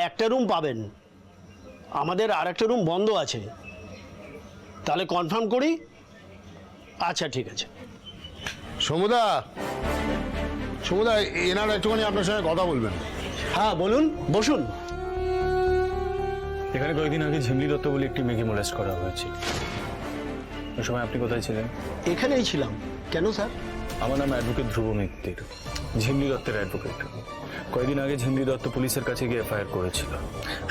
একটা রুম পাবেন, আমাদের আর একটা রুম বন্ধ আছে। তাহলে কনফার্ম করি? আচ্ছা ঠিক আছে। সমুদা, এনারা একটুখানি আপনার সঙ্গে কথা বলবেন। হ্যাঁ বলুন, বসুন। এখানে কয়েকদিন আগে ঝিমলি দত্ত বলে একটি মেয়েকে মোলেস্ট করা হয়েছিল। ওই সময় আপনি কোথায় ছিলেন? এখানেই ছিলাম। কেন স্যার? আমার নাম অ্যাডভোকেট ধ্রুব মিত্তির, ঝিমলি দত্তের অ্যাডভোকেট। কয়েকদিন আগে ঝিমলি দত্ত পুলিশের কাছে গিয়ে এফআইআর করেছিল।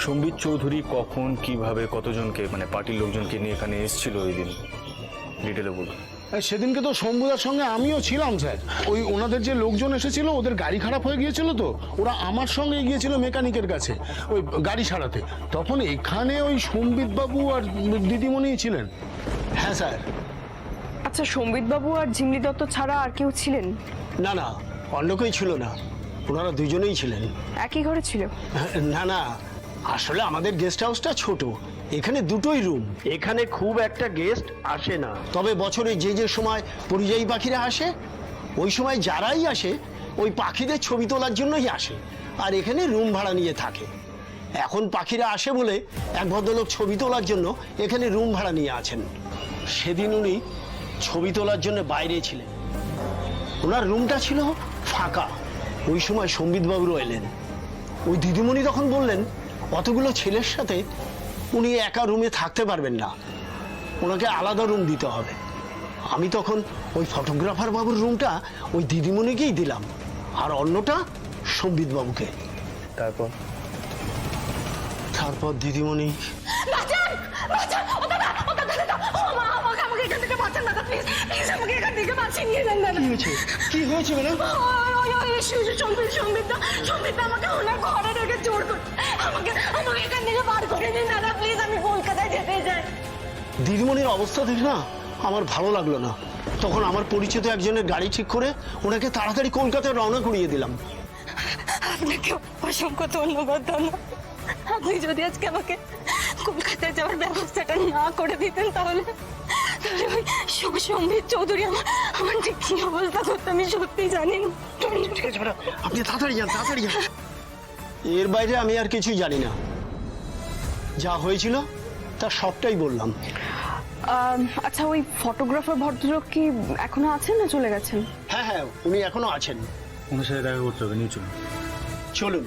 সম্বিত চৌধুরী কখন, কিভাবে, কতজনকে, মানে পার্টির লোকজনকে নিয়ে এখানে এসেছিল ওই দিন, ডিটেলে বলুন। সেদিনকে তো শম্ভুদার সঙ্গে আমিও ছিলাম স্যার। ওই ওনাদের যে লোকজন এসেছিল, ওদের গাড়ি খারাপ হয়ে গিয়েছিল, তো ওরা আমার সঙ্গে গিয়েছিল মেকানিকের কাছে ওই গাড়ি সারাতে। তখন এখানে ওই সম্বিত বাবু আর দিদিমণি ছিলেন। হ্যাঁ স্যার। আচ্ছা, সম্বিত বাবু আর ঝিমলি দত্ত ছাড়া আর কেউ ছিলেন? না না, অন্য কেউ ছিল না, ওনারা দুজনেই ছিলেন। একই ঘরে ছিল? না না, আসলে আমাদের গেস্ট হাউসটা ছোট, এখানে দুটোই রুম। এখানে খুব একটা গেস্ট আসে না, তবে বছরে যে যে সময় পরিযায়ী পাখিরা আসে, ওই সময় যারাই আসে ওই পাখিদের ছবি তোলার জন্যই আসে, আর এখানে রুম ভাড়া নিয়ে থাকে। এখন পাখিরা আসে বলে এক ভদ্রলোক ছবি তোলার জন্য এখানে রুম ভাড়া নিয়ে আছেন। সেদিন উনি ছবি তোলার জন্য বাইরে ছিলেন, ওনার রুমটা ছিল ফাঁকা। ওই সময় সম্বিতবাবুরও এলেন। ওই দিদিমণি তখন বললেন অতগুলো ছেলের সাথে উনি একা রুমে থাকতে পারবেন না, ওনাকে আলাদা রুম দিতে হবে। আমি তখন ওই ফটোগ্রাফার বাবুর রুমটা ওই দিদিমণিকেই দিলাম, আর অন্যটা সম্বিতবাবুকে। তারপর তারপর দিদিমণি বাঁচান বাঁচান, ও দাদা, ও দাদা, দাদা, ও মা, আমাকে এখান থেকে বাঁচান দাদা, প্লিজ প্লিজ আমাকে এখান থেকে বাঁচিয়ে নিয়ে যান দাদা। কি হয়েছে ম্যাডাম? সম্বিত আমাকে ওনার ঘরে রেখে জোর করে আমাকে আমাকে এখান থেকে বার করে দিন দাদা, প্লিজ, আমি কলকাতায় যেতে চাই। দিদিমণির অবস্থা দেখে না আমার ভালো লাগলো না। তখন আমার পরিচিত একজনের গাড়ি ঠিক করে ওনাকে তাড়াতাড়ি কলকাতায় রওনা করিয়ে দিলাম। আপনাকে অসংখ্য ধন্যবাদ দাদা। আপনি যদি আজকে আমাকে কলকাতায় যাওয়ার ব্যবস্থাটা না করে দিতেন, তাহলে ওই সম্বিত চৌধুরী আমার ঠিক কি অবস্থা করতে আমি সত্যি জানি না। ঠিক আছে ম্যাডাম, আপনি তাড়াতাড়ি যান, তাড়াতাড়ি যান। এর বাইরে আমি আর কিছুই জানি না। যা হয়েছিল তার সবটাই বললাম। আচ্ছা, ওই ফটোগ্রাফার ভদ্রলোক কি এখনো আছেন না চলে গেছেন? হ্যাঁ হ্যাঁ, উনি এখনো আছেন। ওনার সাথে দেখা করতে হবে, নিয়ে চলুন। চলুন।